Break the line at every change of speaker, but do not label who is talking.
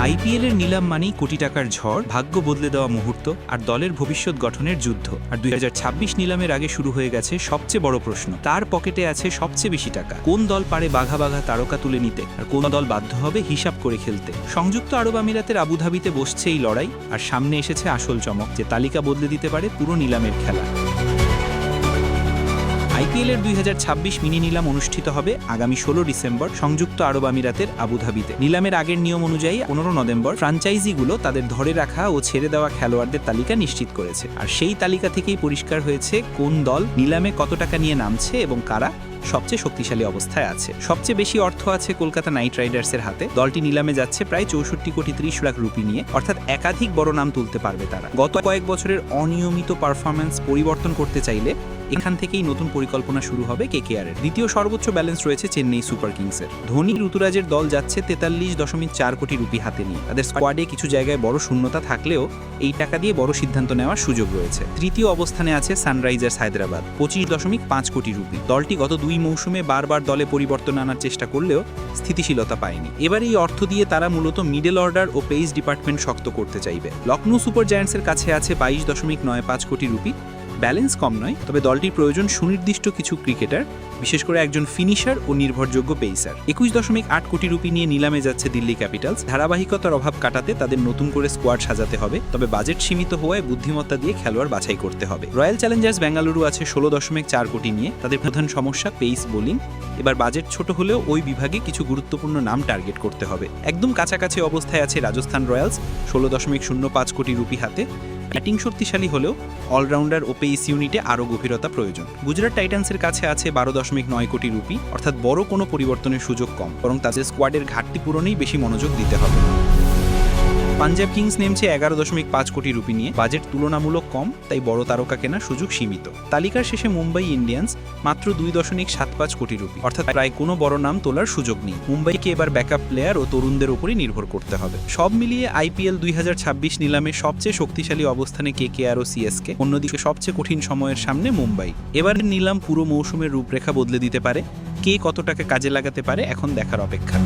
আইপিএলের নিলাম মানেই কোটি টাকার ঝড়, ভাগ্য বদলে দেওয়া মুহূর্ত আর দলের ভবিষ্যৎ গঠনের যুদ্ধ। আর 2026 নিলামের আগে শুরু হয়ে গেছে সবচেয়ে বড় প্রশ্ন, তার পকেটে আছে সবচেয়ে বেশি টাকা। কোন দল পারে বাঘা বাঘা তারকা তুলে নিতে, আর কোন দল বাধ্য হবে হিসাব করে খেলতে। সংযুক্ত আরব আমিরাতের আবুধাবিতে বসছে এই লড়াই, আর সামনে এসেছে আসল চমক, যে তালিকা বদলে দিতে পারে পুরো নিলামের খেলা। আইপিএলের 2026 মিনি নিলাম অনুষ্ঠিত হবে আগামী 16 ডিসেম্বর সংযুক্ত আরব আমিরাতের আবুধাবিতে। নিলামের আগের নিয়ম অনুযায়ী 15 নভেম্বর ফ্র্যাঞ্চাইজিগুলো তাদের ধরে রাখা ও ছেড়ে দেওয়া খেলোয়াড়দের তালিকা নিশ্চিত করেছে। আর সেই তালিকা থেকেই পরিষ্কার হয়েছে কোন দল নিলামে কত টাকা নিয়ে নামছে এবং কারা সবচেয়ে শক্তিশালী অবস্থায় আছে। সবচেয়ে বেশি অর্থ আছে কলকাতা নাইট রাইডার্সের হাতে। দলটি নিলামে যাচ্ছে প্রায় 64 কোটি 30 লাখ রুপি নিয়ে, অর্থাৎ একাধিক বড় নাম তুলতে পারবে তারা। গত কয়েক বছরের অনিয়মিত পারফরম্যান্স পরিবর্তন করতে চাইলে এখান থেকেই নতুন পরিকল্পনা শুরু হবে কেকেআর এর। দ্বিতীয় সর্বোচ্চ ব্যালেন্স রয়েছে চেন্নাই সুপার কিংসের। ধোনি ঋতুরাজের দল যাচ্ছে 43.4 কোটি রুপি হাতে নিয়ে। তাদের স্কোয়াডে কিছু জায়গায় বড় শূন্যতা থাকলেও এই টাকা দিয়ে বড় সিদ্ধান্ত নেওয়ার সুযোগ রয়েছে। তৃতীয় অবস্থানে আছে সানরাইজার্স হায়দ্রাবাদ, 25.5 কোটি রুপি। দলটি গত 2 মৌসুমে বারবার দলে পরিবর্তন আনার চেষ্টা করলেও স্থিতিশীলতা পায়নি। এবার এই অর্থ দিয়ে তারা মূলত মিডল অর্ডার ও পেস ডিপার্টমেন্ট শক্ত করতে চাইবে। লখনৌ সুপার জায়ান্টসের কাছে আছে 22.95 কোটি রুপি। ব্যালেন্স কম নয়, তবে দলটির প্রয়োজন সুনির্দিষ্ট কিছু ক্রিকেটার, বিশেষ করে একজন ফিনিশার ও নির্ভরযোগ্য পেসার। 21.8 কোটি রুপি নিয়ে নিলামে যাচ্ছে দিল্লি ক্যাপিটালস। ধারাবাহিকতার অভাব কাটাতে তাদের নতুন করে স্কোয়াড সাজাতে হবে, তবে বাজেট সীমিত হওয়ায় বুদ্ধিমত্তা দিয়ে খেলোয়াড় বাছাই করতে হবে। রয়্যাল চ্যালেঞ্জার্স বেঙ্গালুরু আছে 16.4 কোটি নিয়ে। তাদের প্রধান সমস্যা পেস বোলিং। এবার বাজেট ছোট হলেও ওই বিভাগে কিছু গুরুত্বপূর্ণ নাম টার্গেট করতে হবে। একদম কাছাকাছি অবস্থায় আছে রাজস্থান রয়্যালস, 16.05 কোটি রুপি হাতে। ব্যাটিং শক্তিশালী হলেও অলরাউন্ডার ও পেস ইউনিটে আরও গভীরতা প্রয়োজন। গুজরাট টাইটান্সের কাছে আছে 12.9 কোটি রুপি, অর্থাৎ বড় কোনো পরিবর্তনের সুযোগ কম, বরং তাদের স্কোয়াডের ঘাটতি পূরণেই বেশি মনোযোগ দিতে হবে। পাঞ্জাব কিংস নেমছে 11.5 কোটি রুপি নিয়ে। বাজেট তুলনামূলক কম, তাই বড় তারকা কেনার সুযোগ সীমিত। তালিকার শেষে মুম্বাই ইন্ডিয়ান্স, মাত্র 2.75 কোটি রুপি, অর্থাৎ প্রায় কোনো বড় নাম তোলার সুযোগ নেই। মুম্বাইকে এবার ব্যাকআপ প্লেয়ার ও তরুণদের উপরই নির্ভর করতে হবে। সব মিলিয়ে আইপিএল 2026 নিলামে সবচেয়ে শক্তিশালী অবস্থানে কেকেআর ও সিএসকে, অন্যদিকে সবচেয়ে কঠিন সময়ের সামনে মুম্বাই। এবারের নিলাম পুরো মৌসুমের রূপরেখা বদলে দিতে পারে। কে কত টাকা কাজে লাগাতে পারে এখন দেখার অপেক্ষা।